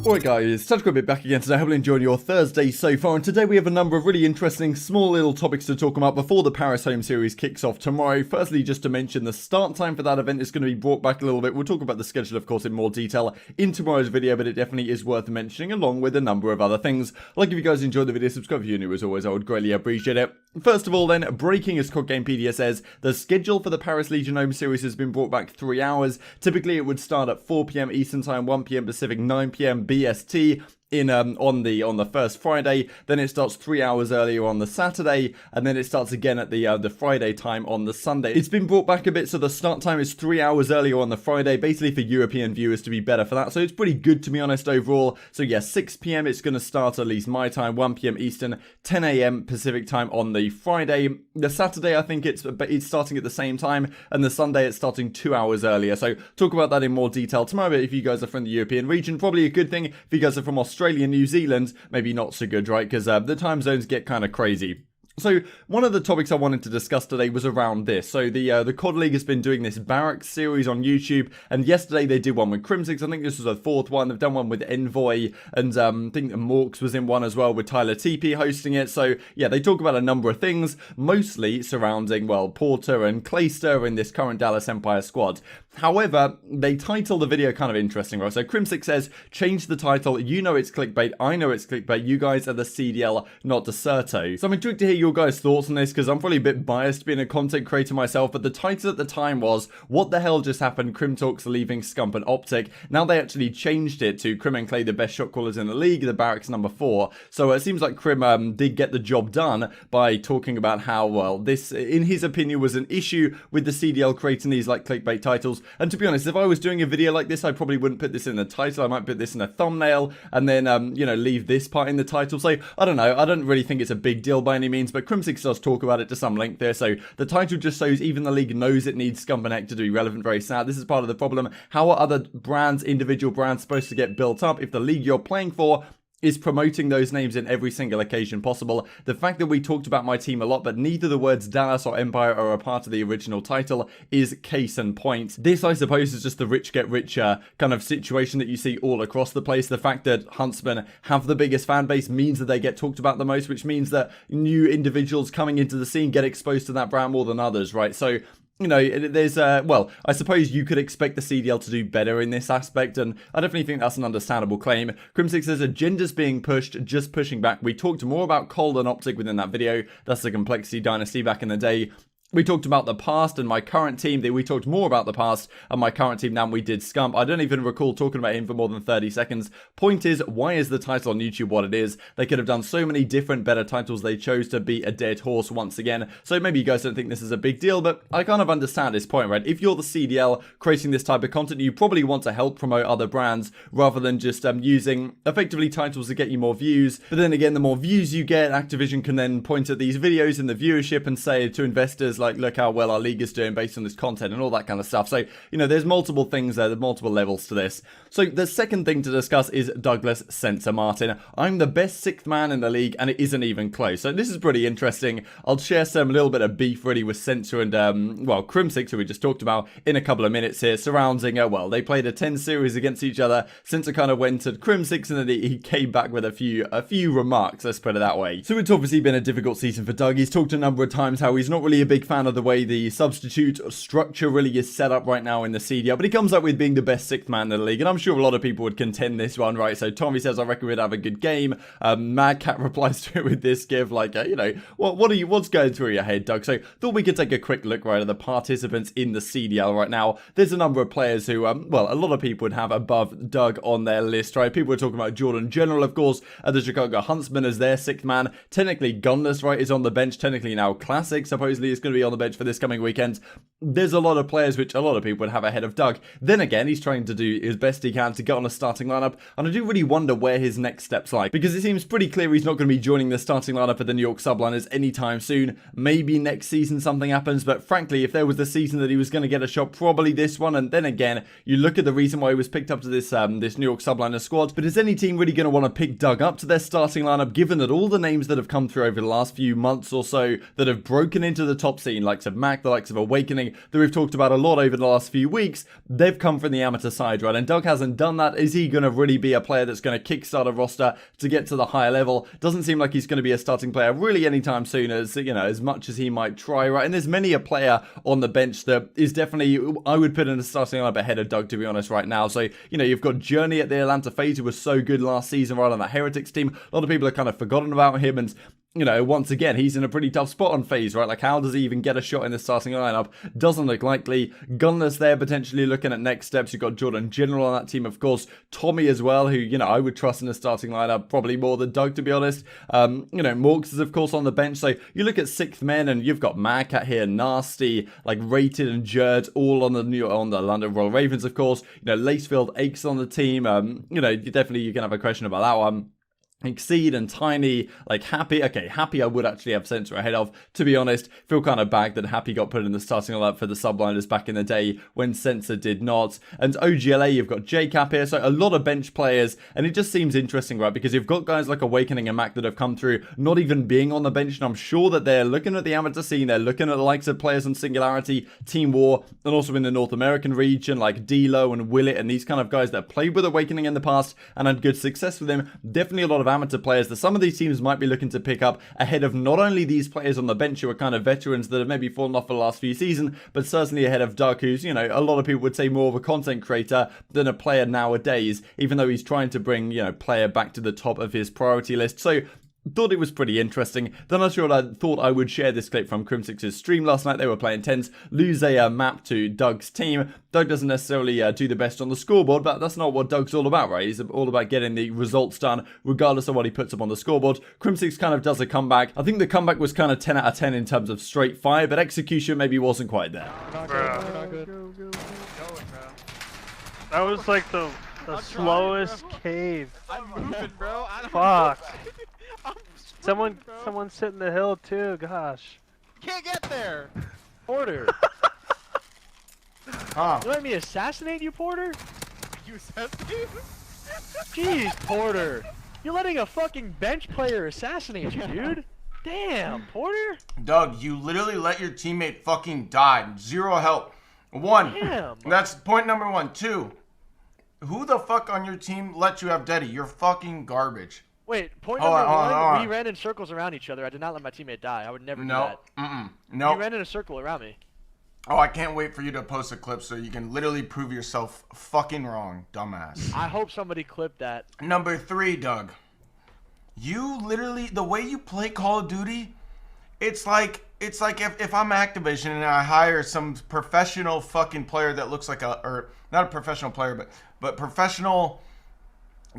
Alright guys, Tactical Bit back again today. Hopefully enjoying your Thursday so far, and today we have a number of really interesting small little topics to talk about before the Paris Home Series kicks off tomorrow. Firstly, just to mention the start time for that event is going to be brought back a little bit. We'll talk about the schedule of course in more detail in tomorrow's video, but it definitely is worth mentioning along with a number of other things. Like if you guys enjoyed the video, subscribe if you're new as always, I would greatly appreciate it. First of all then, breaking as CoD Gamepedia says, the schedule for the Paris Legion Home Series has been brought back 3 hours. Typically it would start at 4 PM Eastern Time, 1 PM Pacific, 9 PM BST. On the first Friday, then it starts 3 hours earlier on the Saturday, and then it starts again at the Friday time on the Sunday. It's been brought back a bit, so the start time is 3 hours earlier on the Friday, basically for European viewers to be better for that. So it's pretty good to be honest overall. So yeah, 6 PM it's going to start at least my time, 1 PM Eastern, 10 AM Pacific time on the Friday. The Saturday I think it's starting at the same time, and the Sunday it's starting 2 hours earlier. So talk about that in more detail tomorrow. But if you guys are from the European region, probably a good thing. If you guys are from Australia and New Zealand, maybe not so good, right? Because the time zones get kind of crazy. So one of the topics I wanted to discuss today was around this. So the CoD League has been doing this Barracks series on YouTube, and yesterday they did one with Crimsix. I think this was a fourth one. They've done one with Envoy, and I think Morks was in one as well with Tyler TP hosting it. So yeah, they talk about a number of things, mostly surrounding, well, Porter and Clayster in this current Dallas Empire squad. However, they title the video kind of interesting, right? So Crimsix says, change the title. You know it's clickbait. I know it's clickbait. You guys are the CDL, not the Certo. So I'm intrigued to hear your guys' thoughts on this, because I'm probably a bit biased being a content creator myself, but the title at the time was, what the hell just happened? Crim Talks leaving Scump and OpTic. Now they actually changed it to Crim and Clay, the best shot callers in the league, the Barracks number 4. So it seems like Crim did get the job done by talking about how, well, this, in his opinion, was an issue with the CDL creating these like clickbait titles. And to be honest, if I was doing a video like this, I probably wouldn't put this in the title. I might put this in a thumbnail and then, you know, leave this part in the title. So I don't know. I don't really think it's a big deal by any means, but Crimsix does talk about it to some length there. So the title just shows even the league knows it needs Scump and Hector to be relevant. Very sad. This is part of the problem. How are other brands, individual brands, supposed to get built up if the league you're playing for is promoting those names in every single occasion possible? The fact that we talked about my team a lot, but neither the words Dallas or Empire are a part of the original title is case in point. This, I suppose, is just the rich get richer kind of situation that you see all across the place. The fact that Huntsmen have the biggest fan base means that they get talked about the most, which means that new individuals coming into the scene get exposed to that brand more than others, right? So you know, there's, well, I suppose you could expect the CDL to do better in this aspect, and I definitely think that's an understandable claim. Crimsix says agenda's being pushed, just pushing back. We talked more about CoD and OpTic within that video. That's the Complexity Dynasty back in the day. We talked about the past and my current team. We talked more about the past and my current team than we did Scump. I don't even recall talking about him for more than 30 seconds. Point is, why is the title on YouTube what it is? They could have done so many different, better titles. They chose to beat a dead horse once again. So maybe you guys don't think this is a big deal, but I kind of understand this point, right? If you're the CDL creating this type of content, you probably want to help promote other brands rather than just using effectively titles to get you more views. But then again, the more views you get, Activision can then point at these videos and the viewership and say to investors, like, look how well our league is doing based on this content and all that kind of stuff. So, you know, there's multiple things there, there's multiple levels to this. So the second thing to discuss is Douglas Censor Martin. I'm the best 6th man in the league and it isn't even close. So this is pretty interesting. I'll share some little bit of beef really with Censor and, well, Crimsix, who we just talked about, in a couple of minutes here, surrounding, well, they played a 10 series against each other. Censor kind of went at Crimsix and then he came back with a few remarks, let's put it that way. So it's obviously been a difficult season for Doug. He's talked a number of times how he's not really a big fan of the way the substitute structure really is set up right now in the CDL, but he comes up with being the best 6th man in the league, and I'm sure a lot of people would contend this one, right? So Tommy says, I reckon we'd have a good game. Mad Cat replies to it with this give, like, you know, what's going through your head, Doug? So thought we could take a quick look right at the participants in the CDL right now. There's a number of players who, well, a lot of people would have above Doug on their list, right? People are talking about Jordan General, of course, the Chicago Huntsman as their 6th man. Technically, Gunless, right, is on the bench. Technically now Classic supposedly is going to be on the bench for this coming weekend. There's a lot of players which a lot of people would have ahead of Doug. Then again, he's trying to do his best he can to get on a starting lineup, and I do really wonder where his next steps lie, because it seems pretty clear he's not going to be joining the starting lineup at the New York Subliners anytime soon. Maybe next season something happens, but frankly, if there was the season that he was going to get a shot, probably this one. And then again, you look at the reason why he was picked up to this this New York Subliners squad. But is any team really going to want to pick Doug up to their starting lineup, given that all the names that have come through over the last few months or so that have broken into the top 6 seen, likes of MattG, the likes of Awakening, that we've talked about a lot over the last few weeks, they've come from the amateur side, right? And Doug hasn't done that. Is he going to really be a player that's going to kickstart a roster to get to the higher level? Doesn't seem like he's going to be a starting player really anytime soon, as, you know, as much as he might try, right? And there's many a player on the bench that is definitely, I would put in the starting lineup ahead of Doug, to be honest, right now. So, you know, you've got Journey at the Atlanta FaZe, who was so good last season, right, on that Heretics team. A lot of people have kind of forgotten about him, and you know, once again, he's in a pretty tough spot on FaZe, right? Like, how does he even get a shot in the starting lineup? Doesn't look likely. Gunless there, potentially looking at next steps. You've got Jordan General on that team, of course. Tommy as well, who, you know, I would trust in the starting lineup probably more than Doug, to be honest. You know, Morks is, of course, on the bench. So you look at sixth men, and you've got MattG here, Nasty, like Rated and Jerd, all on the London Royal Ravens, of course. You know, Lacefield, Aches on the team. You know, definitely you can have a question about that one. Exceed and Tiny, like Happy. Okay, Happy I would actually have Censor ahead of, to be honest. Feel kind of bad that Happy got put in the starting lineup for the subliners back in the day when Censor did not. And OGLA, you've got JCap here, so a lot of bench players, and it just seems interesting, right? Because you've got guys like Awakening and MattG that have come through not even being on the bench, and I'm sure that they're looking at the amateur scene, they're looking at the likes of players on Singularity, Team War, and also in the North American region, like D-Lo and Willet, and these kind of guys that played with Awakening in the past and had good success with them. Definitely a lot of amateur players that some of these teams might be looking to pick up ahead of not only these players on the bench who are kind of veterans that have maybe fallen off for the last few seasons, but certainly ahead of Doug, who's, you know, a lot of people would say more of a content creator than a player nowadays, even though he's trying to bring, you know, player back to the top of his priority list. So thought it was pretty interesting. Then I thought I would share this clip from Crimsix's stream last night. They were playing tens, lose a map to Doug's team. Doug doesn't necessarily do the best on the scoreboard, but that's not what Doug's all about, right? He's all about getting the results done, regardless of what he puts up on the scoreboard. Crimsix kind of does a comeback. I think the comeback was kind of 10 out of 10 in terms of straight fire, but execution maybe wasn't quite there. That was like the slowest cave. I'm moving, bro. Fuck. Someone sit in the hill too. Gosh. Can't get there. Porter. Huh. You let me assassinate you, Porter? You assassinate? Jeez, Porter. You're letting a fucking bench player assassinate you, dude. Damn, Porter. Doug, you literally let your teammate fucking die. Zero help. One. Damn. That's point number one. Two. Who the fuck on your team let you have Deddy? You're fucking garbage. Wait, point Hold number on. one, we ran in circles around each other. I did not let my teammate die. I would never do that. No. You ran in a circle around me. Oh, I can't wait for you to post a clip so you can literally prove yourself fucking wrong, dumbass. I hope somebody clipped that. Number three, Doug. You literally, the way you play Call of Duty, it's like if I'm Activision and I hire some professional fucking player that looks like or not a professional player, but professional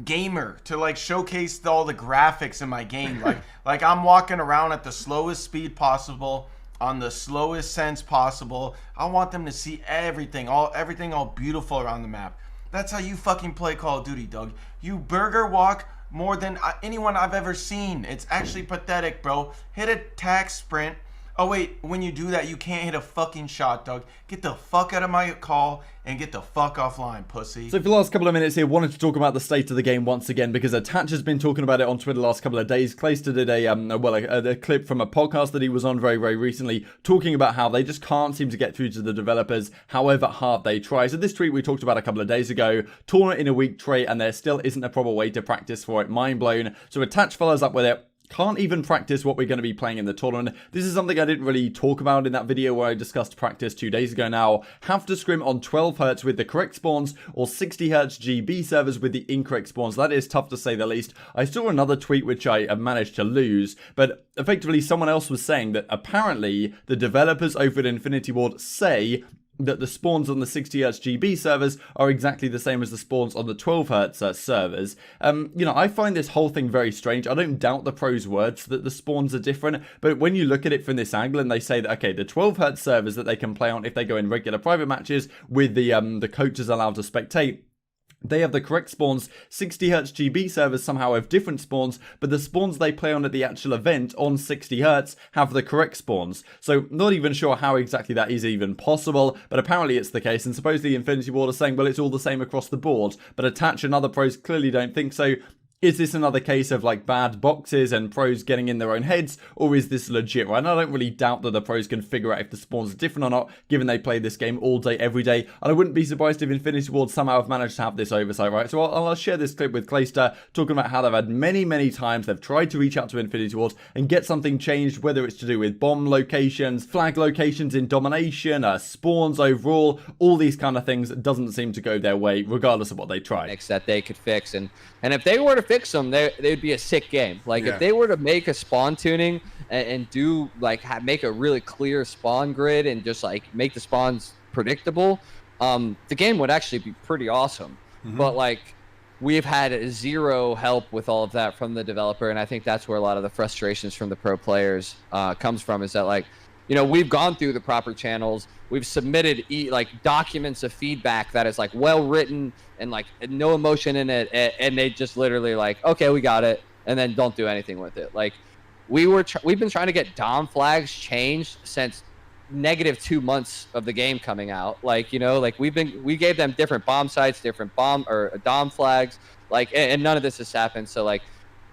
gamer to like showcase all the graphics in my game. Like I'm walking around at the slowest speed possible, on the slowest sense possible. I want them to see everything all beautiful around the map. That's how you fucking play Call of Duty, Doug. You burger walk more than anyone I've ever seen. It's actually pathetic, bro. Hit a tack sprint. Oh wait, when you do that, you can't hit a fucking shot, Doug. Get the fuck out of my call and get the fuck offline, pussy. So for the last couple of minutes here, wanted to talk about the state of the game once again, because Attach has been talking about it on Twitter the last couple of days. Clayster did a clip from a podcast that he was on very, very recently, talking about how they just can't seem to get through to the developers, however hard they try. So this tweet we talked about a couple of days ago, tournament in a week trait, and there still isn't a proper way to practice for it. Mind blown. So Attach follows up with it. Can't even practice what we're going to be playing in the tournament. This is something I didn't really talk about in that video where I discussed practice 2 days ago now. Have to scrim on 12 Hz with the correct spawns or 60 Hz GB servers with the incorrect spawns. That is tough to say the least. I saw another tweet which I managed to lose, but effectively someone else was saying that apparently the developers over at Infinity Ward say that the spawns on the 60 Hz GB servers are exactly the same as the spawns on the 12 Hz servers. You know, I find this whole thing very strange. I don't doubt the pros' words that the spawns are different, but when you look at it from this angle and they say that, okay, the 12 Hz servers that they can play on if they go in regular private matches with the coaches allowed to spectate, they have the correct spawns. 60 Hz GB servers somehow have different spawns, but the spawns they play on at the actual event on 60 Hz have the correct spawns. So not even sure how exactly that is even possible, but apparently it's the case. And supposedly Infinity Ward are saying, well, it's all the same across the board. But Attach and other pros clearly don't think so. Is this another case of like bad boxes and pros getting in their own heads, or is this legit, right? And I don't really doubt that the pros can figure out if the spawns are different or not, given they play this game all day, every day. And I wouldn't be surprised if Infinity Ward somehow have managed to have this oversight, right? So I'll share this clip with Clayster, talking about how they've had many times they've tried to reach out to Infinity Ward and get something changed, whether it's to do with bomb locations, flag locations in domination, spawns overall, all these kind of things. It doesn't seem to go their way, regardless of what they try. That they could fix, and if they were to fix them, they'd be a sick game. Like if they were to make a spawn tuning and do like make a really clear spawn grid and just like make the spawns predictable, the game would actually be pretty awesome. But like we've had zero help with all of that from the developer, and I think that's where a lot of the frustrations from the pro players comes from, is that like, you know, we've gone through the proper channels, we've submitted like documents of feedback that is like well written and like no emotion in it, and they just literally like, okay, we got it, and then don't do anything with it. Like we've been trying to get Dom flags changed since -2 months of the game coming out. Like, you know, like we gave them different bomb sites, different bomb or Dom flags, like, and none of this has happened. So like,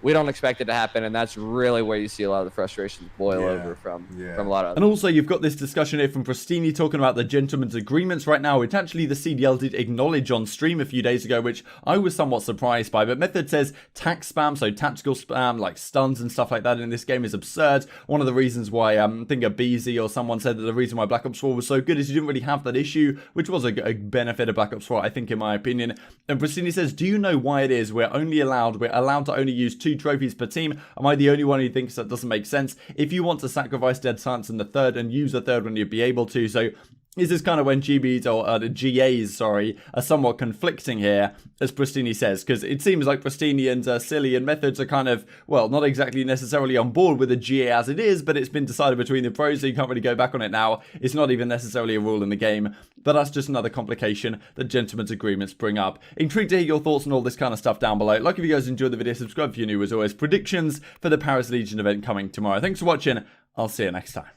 we don't expect it to happen, and that's really where you see a lot of the frustrations boil over from a lot of others. And also, you've got this discussion here from Pristini talking about the gentleman's agreements right now, which actually the CDL did acknowledge on stream a few days ago, which I was somewhat surprised by. But Method says tax spam, so tactical spam, like stuns and stuff like that in this game is absurd. One of the reasons why, I think a BZ or someone said that the reason why Black Ops 4 was so good is you didn't really have that issue, which was a benefit of Black Ops 4, I think, in my opinion. And Pristini says, do you know why it is we're allowed to only use 2 trophies per team? Am I the only one who thinks that doesn't make sense? If you want to sacrifice Dead Silence in the 3rd and use the 3rd one, you'd be able to. So is this kind of when GBs or the GAs, sorry, are somewhat conflicting here, as Pristini says? Because it seems like Pristini and Silly and Methods are kind of, well, not exactly necessarily on board with the GA as it is, but it's been decided between the pros, so you can't really go back on it now. It's not even necessarily a rule in the game, but that's just another complication that gentlemen's agreements bring up. Intrigued to hear your thoughts on all this kind of stuff down below. Like if you guys enjoyed the video, subscribe if you're new as always. Predictions for the Paris Legion event coming tomorrow. Thanks for watching. I'll see you next time.